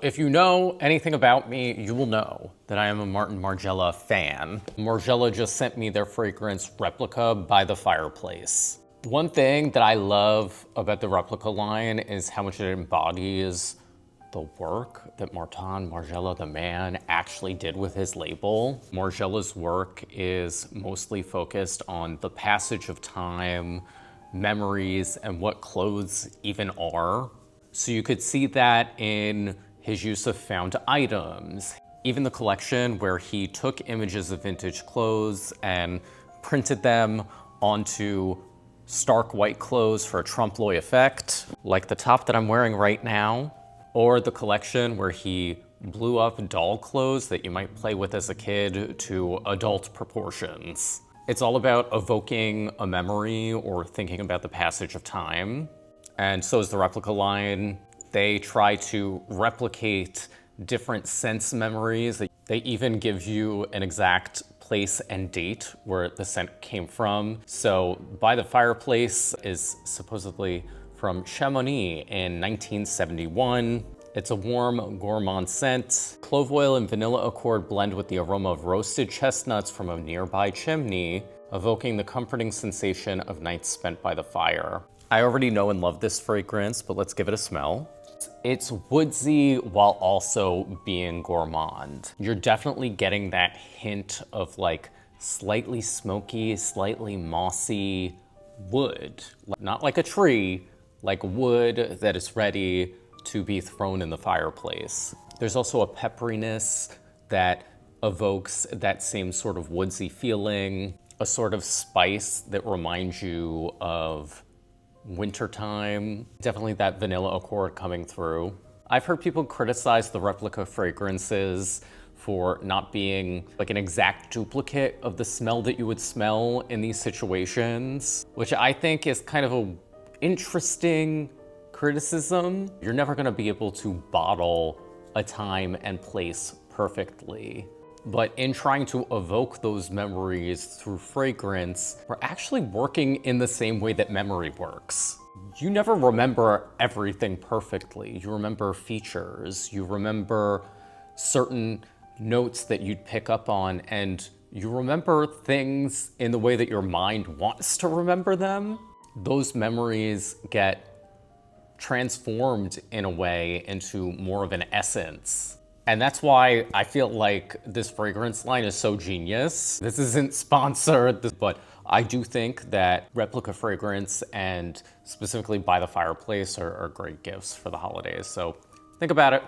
if you know anything about me, you will know that I am a DermAngelo fan. Margiela just sent me their fragrance Replica by the Fireplace. One thing that I love about the Replica line is how much it embodies the work that Margiela, the man, actually did with his label. Margiela's work is mostly focused on the passage of time, memories, and what clothes even are. So you could see that in his use of found items. Even the collection where he took images of vintage clothes and printed them onto stark white clothes for a trompe-l'oeil effect, like the top that I'm wearing right now, or the collection where he blew up doll clothes that you might play with as a kid to adult proportions. It's all about evoking a memory or thinking about the passage of time. And so is the Replica line. They try to replicate different sense memories. They even give you an exact place and date where the scent came from. So By the Fireplace is supposedly from Chamonix in 1971. It's a warm, gourmand scent. Clove oil and vanilla accord blend with the aroma of roasted chestnuts from a nearby chimney, evoking the comforting sensation of nights spent by the fire. I already know and love this fragrance, but let's give it a smell. It's woodsy while also being gourmand. You're definitely getting that hint of like slightly smoky, slightly mossy wood. Not like a tree, like wood that is ready to be thrown in the fireplace. There's also a pepperiness that evokes that same sort of woodsy feeling, a sort of spice that reminds you of wintertime. Definitely that vanilla accord coming through. I've heard people criticize the Replica fragrances for not being like an exact duplicate of the smell that you would smell in these situations, which I think is kind of an interesting criticism. You're never gonna be able to bottle a time and place perfectly. But in trying to evoke those memories through fragrance, we're actually working in the same way that memory works. You never remember everything perfectly. You remember features, you remember certain notes that you'd pick up on, and you remember things in the way that your mind wants to remember them. Those memories get transformed in a way into more of an essence. And that's why I feel like this fragrance line is so genius. This isn't sponsored, but I do think that Replica fragrance and specifically By the Fireplace are great gifts for the holidays. So think about it.